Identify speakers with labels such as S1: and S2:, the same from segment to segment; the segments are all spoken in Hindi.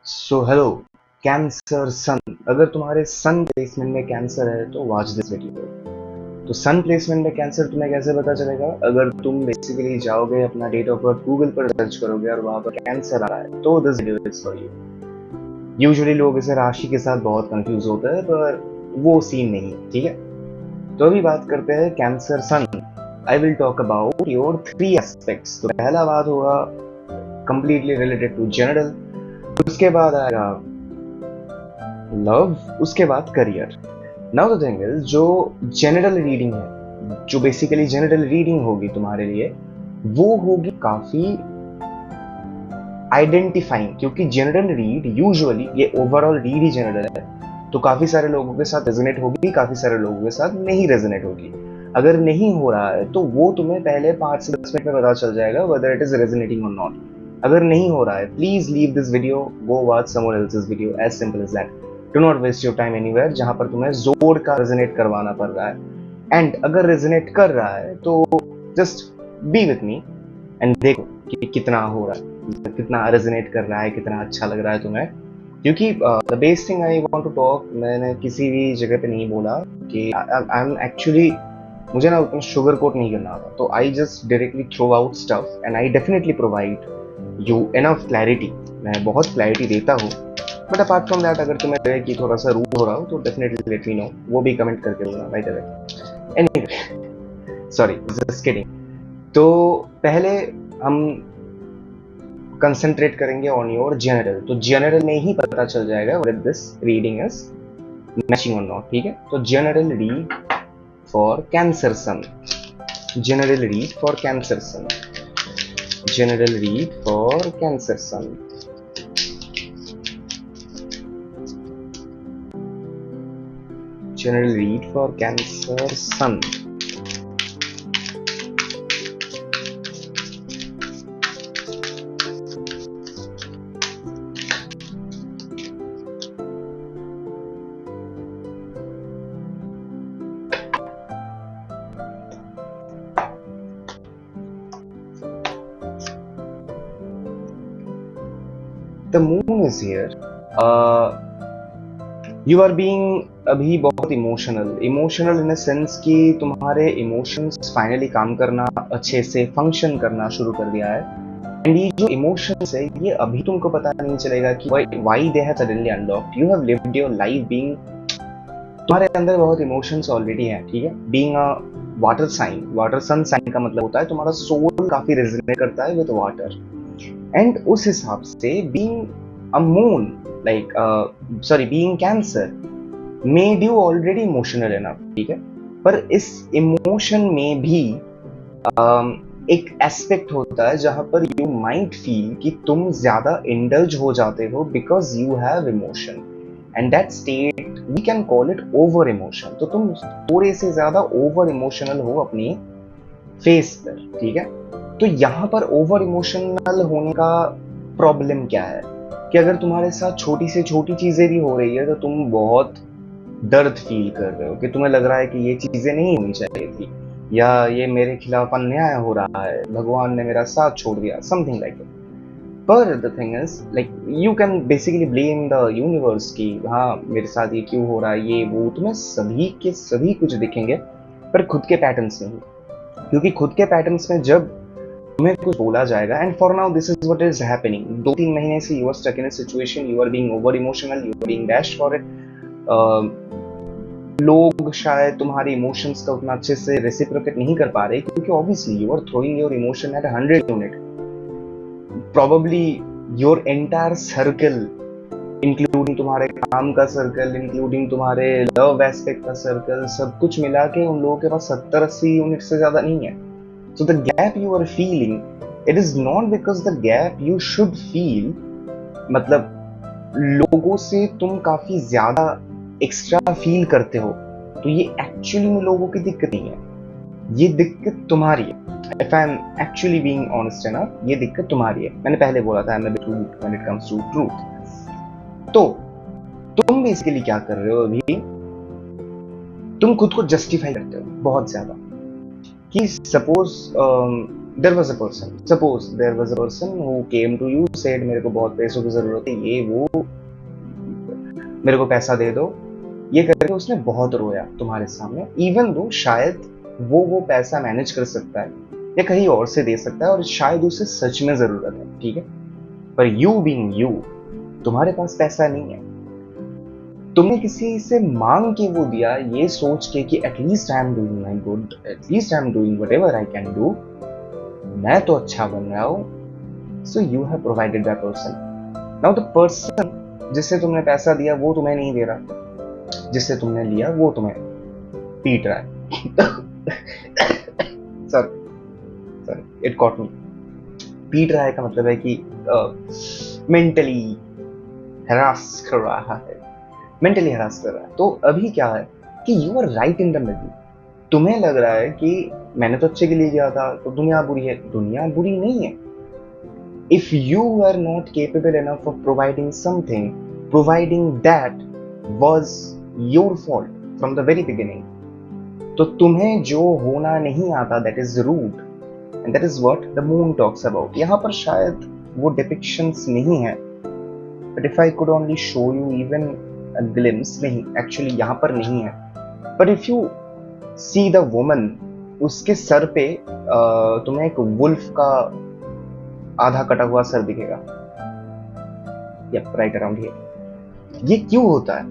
S1: सो हेलो कैंसर सन। अगर तुम्हारे सन प्लेसमेंट में कैंसर है तो वॉच दिस वीडियो। तो सन प्लेसमेंट में कैंसर तुम्हें कैसे पता चलेगा? अगर तुम बेसिकली जाओगे अपना डेट ऑफ बर्थ गूगल पर सर्च करोगे और वहां पर कैंसर आ रहा है तो this video is for you. Usually लोग इसे राशि के साथ बहुत कंफ्यूज होते हैं, पर वो सीन नहीं है, ठीक है। तो अभी बात करते हैं cancer sun. I will talk about your three aspects. तो पहला बात होगा कंप्लीटली रिलेटेड टू जनरल, उसके बाद आएगा लव, उसके बाद career. Now the thing is, जो जनरल रीडिंग है, जो बेसिकली जनरल रीडिंग होगी तुम्हारे लिए, वो होगी काफी आइडेंटिफाइंग, क्योंकि जनरल रीड यूजुअली ये ओवरऑल रीड ही जनरल है, तो काफी सारे लोगों के साथ रेजोनेट होगी, काफी सारे लोगों के साथ नहीं रेजोनेट होगी। अगर नहीं हो रहा है तो वो तुम्हें पहले 5 से 10 मिनट में पता चल जाएगा whether it is resonating or not. अगर नहीं हो रहा है, please leave this video, go watch someone else's video, as simple as that. Do not waste your time anywhere जहां पर तुम्हें जोर का रेजोनेट करवाना पड़ रहा है। एंड अगर रेजोनेट कर रहा है तो just be with me and देखो कि कितना हो रहा है, कितना रेजोनेट कर रहा है, कितना अच्छा लग रहा है तुम्हें। क्योंकि the best thing I want to talk, मैंने किसी भी जगह पे नहीं बोला कि आई एम एक्चुअली, मुझे ना उतना शुगर कोट नहीं करना आता, तो I just directly throw out stuff and I definitely provide you enough clarity. मैं बहुत क्लैरिटी देता हूँ, बट अपार्ट फ्रॉम दैट अगर तुम्हें लगे कि थोड़ा सा रूड हो रहा हो तो डेफिनेटली लेट मी नो, वो भी कमेंट करके बोलना by the way. Anyway, sorry, just kidding. तो पहले हम कंसंट्रेट करेंगे ऑन योर जनरल। तो जनरल में ही पता चल जाएगा whether this reading is matching or not, ठीक है। तो general read for cancer sun, general read for cancer sun, general read for cancer sun, general read for cancer sun. The moon is here. You are being अभी बहुत इमोशनल इन अ सेंस कि तुम्हारे इमोशंस फाइनली काम करना, अच्छे से फंक्शन करना शुरू कर दिया है। एंड ये जो इमोशंस है, ये अभी तुमको पता नहीं चलेगा कि why they have suddenly unlocked. You have lived your life being, तुम्हारे अंदर बहुत इमोशंस ऑलरेडी हैं, ठीक है। Being a water sign, water sun sign का मतलब होता है तुम्हारा सोल काफी रेजोनेट करता है विद वाटर। एंड उस हिसाब से being a moon, like sorry, being cancer made you already emotional enough, ठीक है। पर इस इमोशन में भी एक एस्पेक्ट होता है जहां पर यू माइट फील कि तुम ज्यादा इंडल्ज हो जाते हो because you have emotion, and that state we can call it over emotion. तो तुम थोड़े से ज्यादा ओवर इमोशनल हो अपनी फेस पर, ठीक है। तो यहाँ पर ओवर इमोशनल होने का प्रॉब्लम क्या है कि अगर तुम्हारे साथ छोटी से छोटी चीजें भी हो रही है तो तुम बहुत दर्द फील कर रहे हो कि तुम्हें लग रहा है कि ये चीजें नहीं होनी चाहिए थी, या ये मेरे खिलाफ अन्याय हो रहा है, भगवान ने मेरा साथ छोड़ दिया, समथिंग लाइक इट। पर the thing is, like you can basically blame the universe कि हाँ मेरे साथ ये क्यों हो रहा है, ये वो, तुम्हें सभी के सभी कुछ दिखेंगे पर खुद के पैटर्न्स नहीं। क्योंकि खुद के पैटर्न्स में जब तुम्हें कुछ बोला जाएगा, and for now this is what is happening, 2-3 महीने से you are stuck in a situation, you are being over emotional, you are being dashed for it. लोग शायद तुम्हारे इमोशंस का उतना अच्छे से रेसिप्रोकेट नहीं कर पा रहे, क्योंकि obviously you are throwing your emotion at 100 unit. Probably your entire circle, including तुम्हारे काम का सर्कल, इंक्लूडिंग तुम्हारे लव एस्पेक्ट का सर्कल, सब कुछ मिला के उन लोगों के पास 70-80 यूनिट से ज्यादा नहीं है। So the gap you are feeling, it is not because the gap you should feel, मतलब लोगों से तुम काफी ज्यादा एक्स्ट्रा फील करते हो, तो ये एक्चुअली में लोगों की दिक्कत नहीं है, ये दिक्कत तुम्हारी है। If I am actually being honest enough, ये दिक्कत तुम्हारी है। मैंने पहले बोला था I am a bit rude when it comes to truth। तो तुम बेसिकली क्या कर रहे हो अभी, तुम खुद को जस्टिफाई करते हो बहुत ज्यादा कि suppose there was a person, suppose there was a person who came to you, said मेरे को बहुत पैसों की जरूरत है, ये वो, मेरे को पैसा दे दो, ये करके उसने बहुत रोया तुम्हारे सामने, इवन दो शायद वो पैसा मैनेज कर सकता है या कहीं और से दे सकता है और शायद उसे सच में जरूरत है, ठीक है, पर यू बीइंग यू, तुम्हारे पास पैसा नहीं है, तुमने किसी से मांग के वो दिया ये सोच के कि at least I am doing my good, at least I am doing whatever I can do, मैं तो अच्छा बन रहा हूं, so you have provided that person. Now the person जिससे तुमने पैसा दिया वो तुम्हें नहीं दे रहा, जिससे तुमने लिया वो तुम्हें पीट रहा है sorry sorry it caught me. पीट रहा है का मतलब है कि मेंटली हरास कर रहा है, मेंटली हरास कर रहा है। तो अभी क्या है कि you are right in the middle, तुम्हें लग रहा है कि मैंने तो अच्छे के लिए किया था तो दुनिया बुरी है, दुनिया बुरी नहीं है। If you are not capable enough of providing something, providing that was your fault from the very beginning, तो तुम्हें जो होना नहीं आता that is rude and that is what the moon talks about. यहाँ पर शायद वो डिपिक्शंस नहीं है, but if I could only show you even a glimpse, नहीं एक्चुअली यहाँ पर नहीं है, but if you see the woman, उसके सर पे तुम्हें एक वुल्फ का आधा कटा हुआ सर दिखेगा, राइट अराउंड हियर। ये क्यों होता है?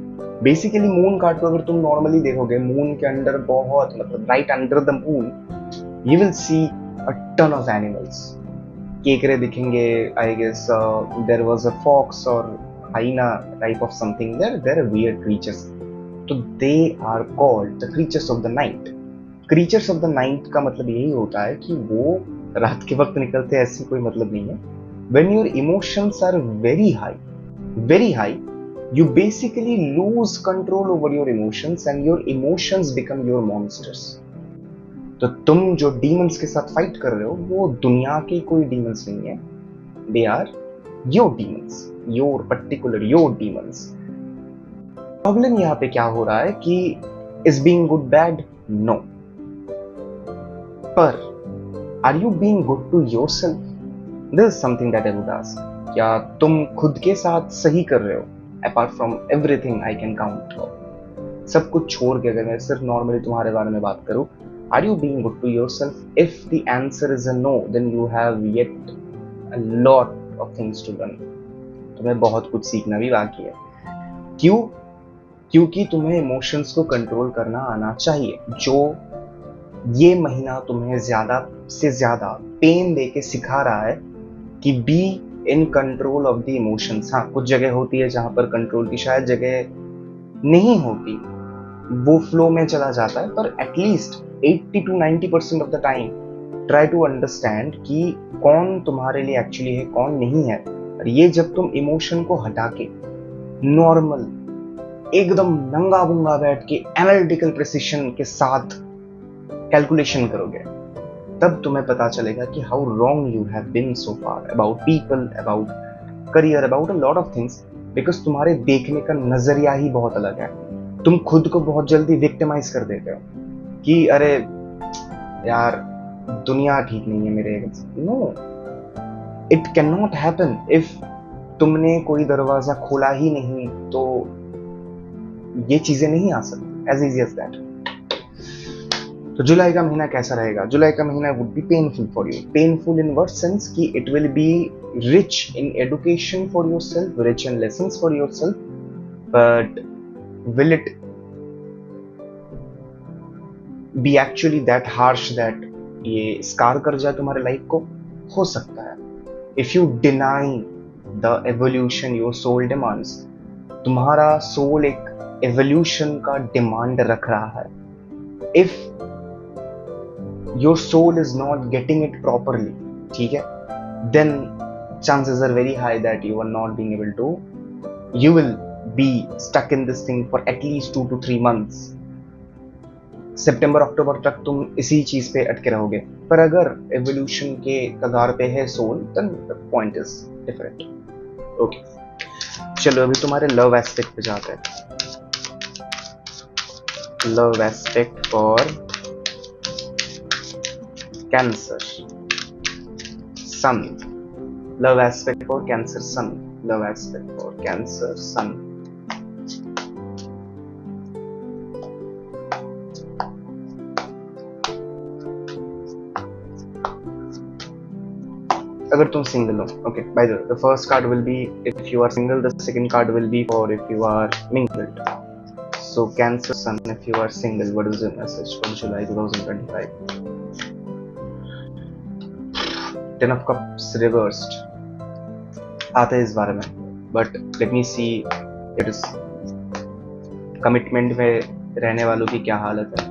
S1: बेसिकली मून कार्ड को अगर तुम नॉर्मली देखोगे, मून के अंदर बहुत मतलब right under the moon you will see a ton of animals, केकरे दिखेंगे, I guess there was a fox और hyena type of something, there are weird creatures, तो they are called the creatures of the night. Creatures of the night का मतलब यही होता है कि वो रात के वक्त निकलते हैं, ऐसी कोई मतलब नहीं है। When your emotions are very high, you basically lose control over your emotions and your emotions become your monsters। तो तुम जो डीमंस के साथ फाइट कर रहे हो वो दुनिया के कोई डीमंस नहीं है, they are your demons, your particular your demons. Problem यहाँ पे क्या हो रहा है कि is being good bad? No, पर are you being good to yourself? This is something that I would ask. क्या तुम खुद के साथ सही कर रहे हो? Apart from everything I can count, सब कुछ छोड़ के अगर मैं सिर्फ नॉर्मली तुम्हारे बारे में बात करूं, are you being good to yourself? If the answer is a no, then you have yet a lot of things to learn. तुम्हें बहुत कुछ सीखना भी बाकी है। क्यों? क्योंकि तुम्हें इमोशंस को कंट्रोल करना आना चाहिए, जो ये महीना तुम्हें ज्यादा से ज्यादा पेन देके सिखा रहा है कि be in control of the emotions. हाँ, कुछ जगह होती है जहां पर कंट्रोल की शायद जगह नहीं होती, वो फ्लो में चला जाता है, पर at least 80 to 90% of the time try to understand कि कौन तुम्हारे लिए एक्चुअली है, कौन नहीं है। और ये जब तुम इमोशन को हटा के नॉर्मल एकदम नंगा बुंगा बैठ के एनालिटिकल प्रिसिशन के साथ कैलकुलेशन करोगे, तब तुम्हें पता चलेगा कि how wrong you have been so far about people, about career, about a lot of things, because तुम्हारे देखने का नजरिया ही बहुत अलग है। तुम खुद को बहुत जल्दी विक्टिमाइज कर देते हो कि अरे यार दुनिया ठीक नहीं है मेरे। No, it can not happen. If तुमने कोई दरवाजा खोला ही नहीं तो ये चीजें नहीं आ सकती, एज इजी एज दैट। तो जुलाई का महीना कैसा रहेगा? जुलाई का महीना would be painful for you. Painful in what sense? कि it will be rich in education for yourself, rich in lessons for yourself, but will it be actually that harsh that ये स्कार कर जाए तुम्हारे लाइफ को? हो सकता है। If you deny the evolution your soul demands, तुम्हारा सोल एक एवोल्यूशन का डिमांड रख रहा है। If your soul is not getting it properly, ठीक है, then chances are very high that you are not being able to, you will be stuck in this thing for at least 2 to 3 months। सितंबर अक्टूबर तक तुम इसी चीज पे अटके रहोगे, पर अगर एवोल्यूशन के कगार पे है soul, then the point is different। Okay, चलो अभी तुम्हारे लव एस्पेक्ट पे जाते हैं। Love aspect for Cancer. sun. Love aspect for Cancer sun. Love aspect for Cancer sun. अगर तुम सिंगल हो, okay, by the first card will be if you are single, the second card will be for if you are mingled. So Cancer sun, if you are single, what is the message for July 2025? Ten of Cups reversed आता है इस बारे में, but let me see it is commitment में रहने वालों की क्या हालत है.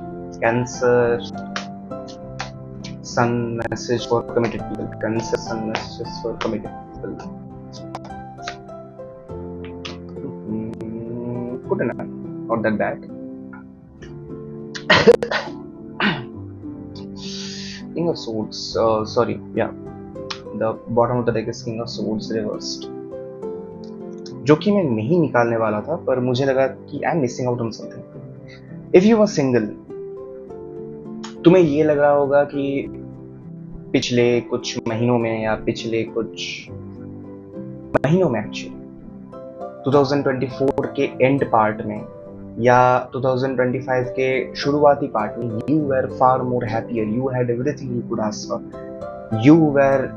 S1: Cancer sun message for committed people. Cancer sun message for committed people. Good enough, not that bad. King of Swords. Sorry, yeah. The bottom of the deck is King of Swords reversed. जो कि मैं नहीं निकालने वाला था, पर मुझे लगा कि I am missing out on something. If you are single, तुम्हें ये लग रहा होगा कि पिछले कुछ महीनों में या पिछले कुछ महीनों में एक्चुअली 2024 के एंड पार्ट में या 2025 के शुरुआती पार्ट में you were far more happier, you had everything you could ask for, you were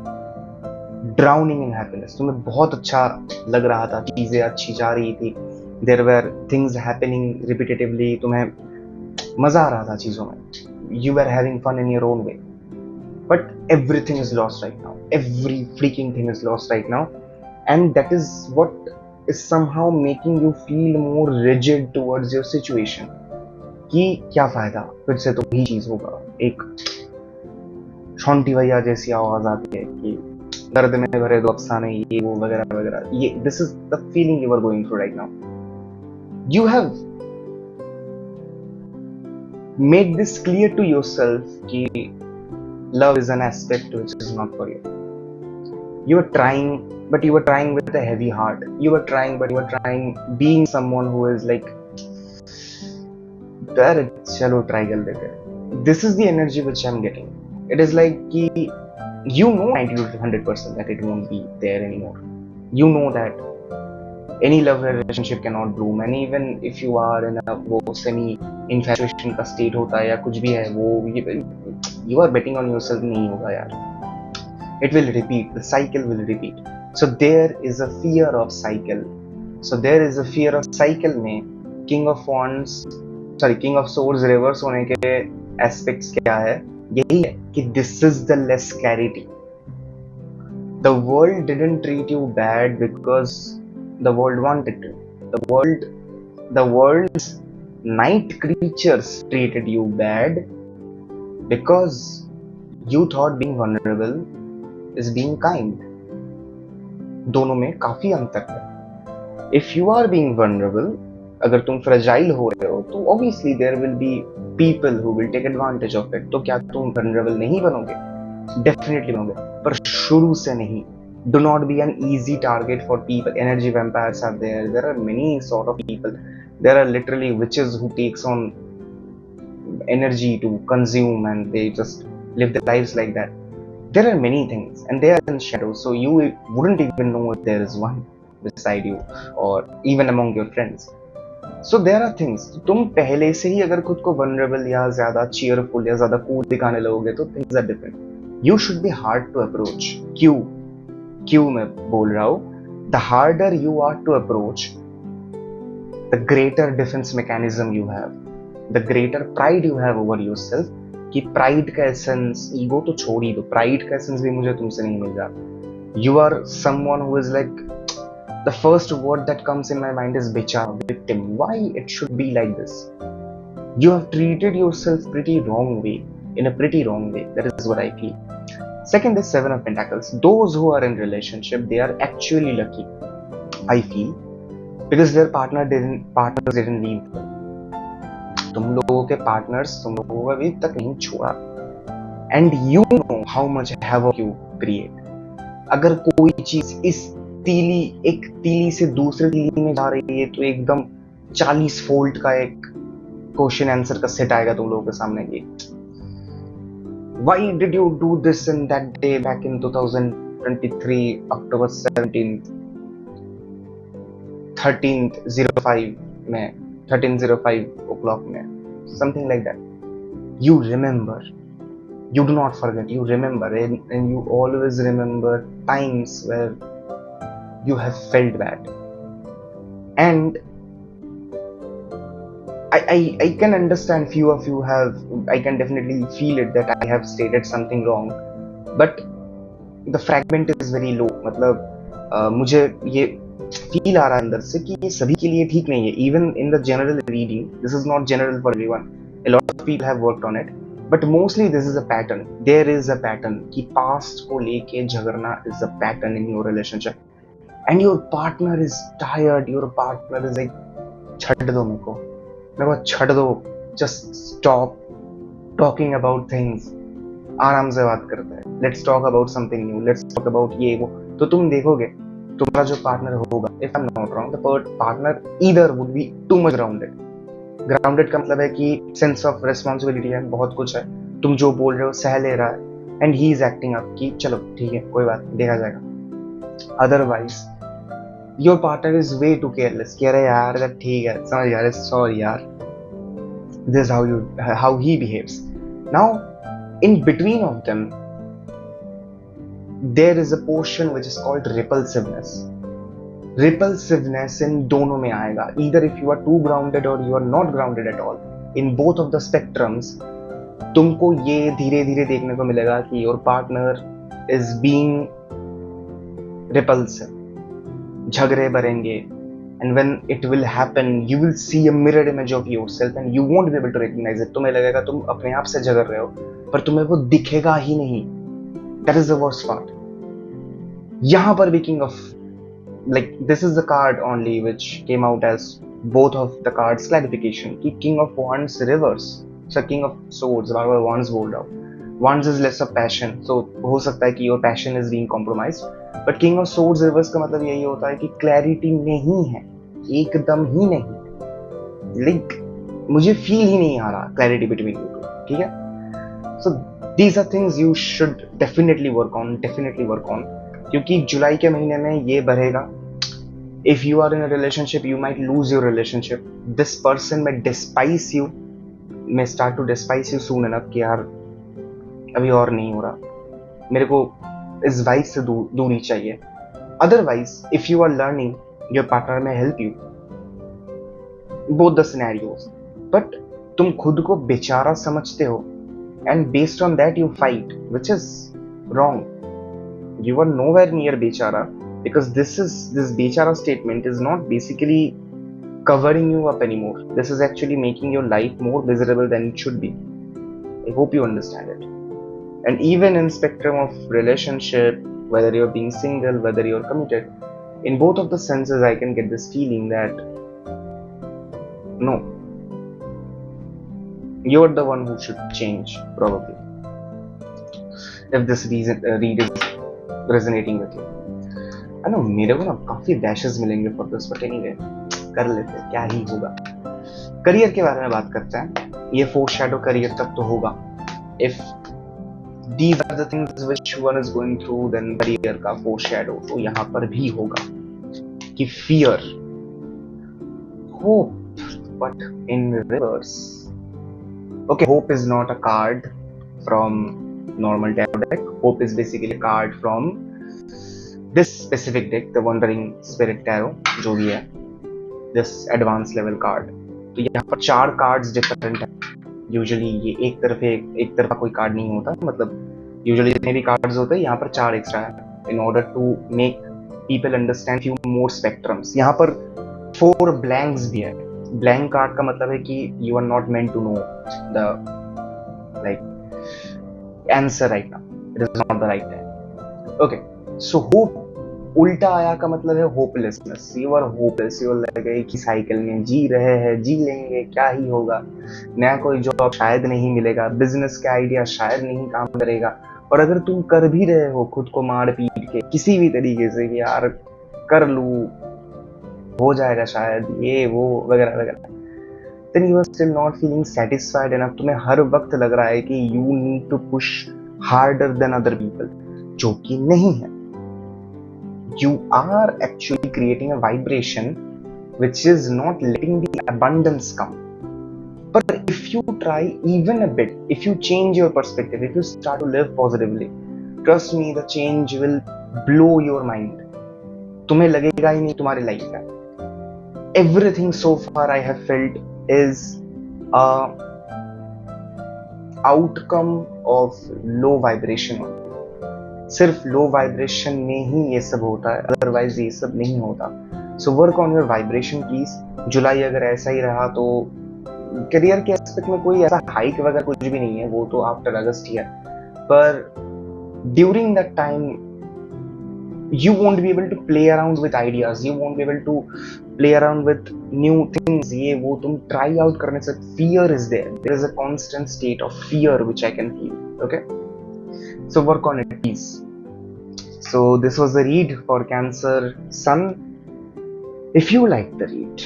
S1: drowning in happiness. तुम्हें बहुत अच्छा लग रहा था, चीजें अच्छी जा रही थी, there were things happening repetitively, तुम्हें मजा आ रहा था चीजों में, you were having fun in your own way. But everything is lost right now. Every freaking thing is lost right now. And that is what is somehow making you feel more rigid towards your situation. कि क्या फायदा, फिर से तो वही चीज होगा. एक शॉन्टी भैया जैसी आवाज आती है कि दर्द में भरे दो अफसाने, ये वो वगैरह वगैरह. ये this is the feeling you are going through right now. You have made this clear to yourself कि love is an aspect which is not for you. You were trying, but you were trying with a heavy heart. You were trying, but you were trying being someone who is like, chalo try kar lete. This is the energy which I'm getting. It is like ki you know 90 to 100% that it won't be there anymore. You know that any love relationship cannot bloom, and even if you are in a वो semi infatuation का state होता है या कुछ भी है, वो you are betting on yourself, नहीं होगा यार. It will repeat, the cycle will repeat. So there is a fear of cycle. So there is a fear of cycle में King of Swords reverse होने के aspects क्या है? यही है कि this is the less clarity. The world didn't treat you bad because the world wanted to. The world's night creatures treated you bad because you thought being vulnerable is being kind. दोनों में काफी अंतर है. If you are being vulnerable, अगर तुम fragile हो रहे हो, तो obviously there will be people who will take advantage of it. तो क्या तुम vulnerable नहीं बनोगे? Definitely बनोगे, पर शुरू से नहीं. Do not be an easy target for people. Energy vampires are there. There are many sort of people. There are literally witches who takes on energy to consume and they just live their lives like that. There are many things and they are in shadow, so you wouldn't even know if there is one beside you or even among your friends. So there are things. तुम पहले से ही अगर खुद को vulnerable या ज़्यादा cheerful या ज़्यादा cool दिखाने लगोगे तो things are different. You should be hard to approach. क्यों मैं बोल रहा हूँ? The harder you are to approach, the greater defense mechanism you have, the greater pride you have over yourself. कि pride का essence, ego तो छोड़ ही दो, pride का essence भी मुझे तुमसे नहीं मिल रहा. You are someone who is like, the first word that comes in my mind is बेचारा, victim. Why it should be like this? You have treated yourself pretty wrong way, in a pretty wrong way. That is what I feel. Second is Seven of Pentacles. Those who are in relationship, they are actually lucky, I feel, because their partners didn't leave them. तुम लोगों के partners तुम लोगों को अभी तक नहीं छोड़ा. And you know how much havoc you create. अगर कोई चीज एक तीली से दूसरे तीली में जा रही है तो एकदम 40 फोल्ड का एक क्वेश्चन आंसर का सेट आएगा तुम लोगों के सामने. की why did you do this in that day back in 2023 October 17th 13:05 में 13:05 o'clock में, something like that. You remember, you do not forget, you remember, and you always remember times where you have felt bad. And I can understand few of you have, I can definitely feel it that I have stated something wrong, but the fragment is very low. मतलब मुझे ये फील आ रहा है अंदर से कि ये सभी के लिए ठीक नहीं है. Even in the general reading, this is not general for everyone. A lot of people have worked on it, but mostly this is a pattern. There is a pattern कि past को लेके झगड़ना is a pattern in your relationship, and your partner is tired. Your partner is like, छੱड दो मेरे को छੱड दो, just stop talking about things. आराम से बात करते हैं, let's talk about something new, let's talk about ये वो. तो तुम देखोगे तुम्हारा जो पार्टनर होगा, if I am not wrong, the partner either would be too much grounded. Grounded का मतलब है कि सेंस ऑफ रिस्पॉन्सिबिलिटी है, बहुत कुछ है, तुम जो बोल रहे हो सह ले रहा है, and he is acting up कि चलो ठीक है कोई बात नहीं, देखा जाएगा. Otherwise your partner is way too careless कि अरे यार ठीक है समझ यार, सॉरी यार, this how he behaves. Now in between of them there is a portion which is called repulsiveness. Repulsiveness in दोनों में आएगा, either if you are too grounded or you are not grounded at all. In both of the spectrums तुमको ये धीरे धीरे देखने को मिलेगा कि your partner is being repulsive. झगड़े बढ़ेंगे, and when it will happen you will see a mirrored image of yourself and you won't be able to recognize it. तुम्हें लगेगा तुम अपने आप से झगड़ रहे हो, पर तुम्हें वो दिखेगा ही नहीं. That is the worst part. यहाँ पर भी king of, like this is the card only which came out as both of the cards clarification कि king of wands reverse, so king of swords bar bar wands बोल रहा हूँ. Wands is less of passion, so हो सकता है कि your passion is being compromised, but king of swords reverse का मतलब यही होता है कि clarity नहीं है, एकदम ही नहीं, like मुझे feel ही नहीं आ रहा clarity between you two. ठीक है, so these are things you should definitely work on, क्योंकि जुलाई के महीने में ये बढ़ेगा. If you are in a relationship, you might lose your relationship. This person may despise you, may start to despise you soon enough कि यार अभी और नहीं हो रहा, मेरे को इस वाइब से दूरी चाहिए. Otherwise, if you are learning, your partner may help you. Both the scenarios. But तुम खुद को बेचारा समझते हो, and based on that you fight, which is wrong. You are nowhere near bechara, because this bechara statement is not basically covering you up anymore. This is actually making your life more miserable than it should be. I hope you understand it. And even in spectrum of relationship, whether you're being single, whether you're committed, in both of the senses I can get this feeling that no, you're the one who should change, probably, if this read is resonating with you. I know मेरे को ना काफी dashes मिलेंगे for this, but anyway कर लेते हैं, क्या ही होगा. करियर के बारे में बात करते हैं. ये foreshadow करियर तक तो होगा. If these are the things which one is going through, then career का foreshadow तो यहाँ पर भी होगा कि fear, hope, but in reverse. Okay, hope is not a card from normal tarot deck. Hope is basically a card from this specific deck, the Wandering Spirit Tarot, जो भी है, this advanced level card. तो यहाँ पर 4 cards different है. Usually ये एक तरफा कोई card नहीं होता, मतलब usually जितने भी cards होते हैं यहाँ पर 4 extra है, in order to make people understand few more spectrums. यहाँ पर 4 blanks भी है. Blank card का मतलब है कि you are not meant to know the like answer right now. It is not the right time. Okay, so hope उल्टा आया का मतलब है hopelessness. You are hopeless. You are like एक ही साइकिल में जी रहे हैं, जी लेंगे क्या ही होगा, नया कोई जॉब शायद नहीं मिलेगा, बिजनेस का आइडिया शायद नहीं काम करेगा, और अगर तुम कर भी रहे हो खुद को मार पीट के किसी भी तरीके से कि यार कर लूँ, हो जाएगा शायद, ये वो वगैरह वगैरह, then you are still not feeling satisfied enough. तुम्हें हर वक्त लग रहा है कि you need to push harder than other people, जो कि नहीं है. You are actually creating a vibration which is not letting the abundance come. But if you try even a bit, if you change your perspective, if you start to live positively, trust me, the change will blow your mind. तुम्हें लगेगा ही नहीं तुम्हारी लाइफ है. Everything so far I have felt is a outcome of low vibration. सिर्फ लो वाइब्रेशन में ही ये सब होता है, अदरवाइज ये सब नहीं होता. So work on your vibration please. जुलाई अगर ऐसा ही रहा तो करियर के एस्पेक्ट में कोई ऐसा हाइक वगैरह कुछ भी नहीं है, वो तो आफ्टर अगस्त ही है. पर during that time you won't be able to play around with ideas, you won't be able to play around with new things. ये वो तुम try out करने से fear is there is a constant state of fear which I can feel. Okay, so work on it please. So this was the read for Cancer Sun. If you like the read,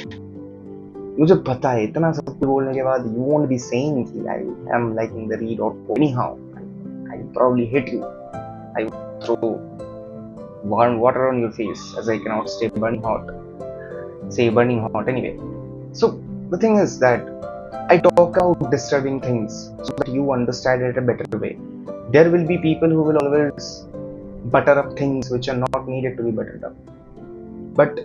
S1: मुझे पता है इतना सब कुछ बोलने के बाद you won't be saying कि I am liking the read or anyhow I probably hit you, I throw warm water on your face as I cannot stay burning hot anyway. So the thing is that I talk out disturbing things so that you understand it a better way. There will be people who will always butter up things which are not needed to be buttered up. But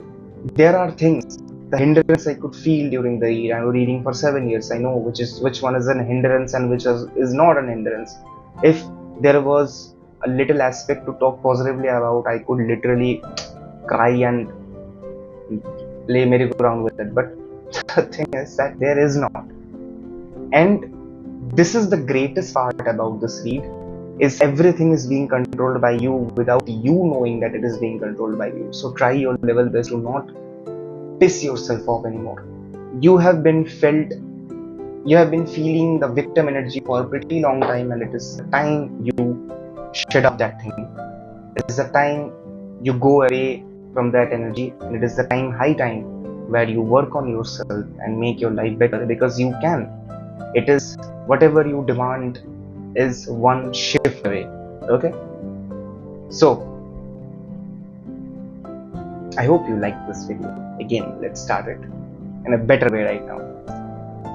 S1: there are things, the hindrance I could feel during the read. I was reading for 7 years. I know which one is an hindrance and which is not an hindrance. If there was a little aspect to talk positively about, I could literally cry and play merry-go-round with it. But the thing is that there is not. And this is the greatest part about this read, is everything is being controlled by you without you knowing that it is being controlled by you. So try your level best to not piss yourself off anymore. You have been feeling the victim energy for a pretty long time, and it is the time you shut up that thing. It is the time you go away from that energy, and it is the high time where you work on yourself and make your life better, because you can. It is whatever you demand is one shift away. Okay, so I hope you like this video. Again, let's start it in a better way right now.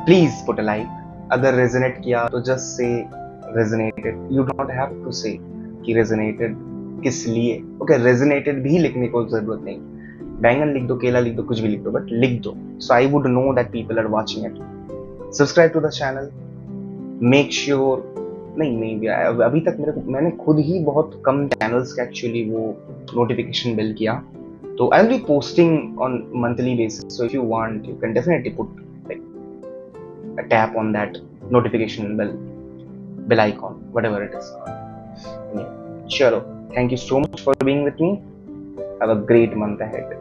S1: Please put a like. अगर resonate किया तो just say resonated. You don't have to say कि resonated किस लिए. Okay, resonated भी लिखने को जरूरत नहीं. बैंगन लिख दो, केला लिख दो, कुछ भी लिख दो, but लिख दो. So I would know that people are watching it. Subscribe to the channel. Make sure नहीं अभी तक मैंने खुद ही बहुत कम चैनल्स का एक्चुअली वो नोटिफिकेशन बिल किया. So I'll be posting on monthly basis. So if you want, you can definitely put like a tap on that notification bell icon, whatever it is. Yeah. Chalo. Thank you so much for being with me. Have a great month ahead.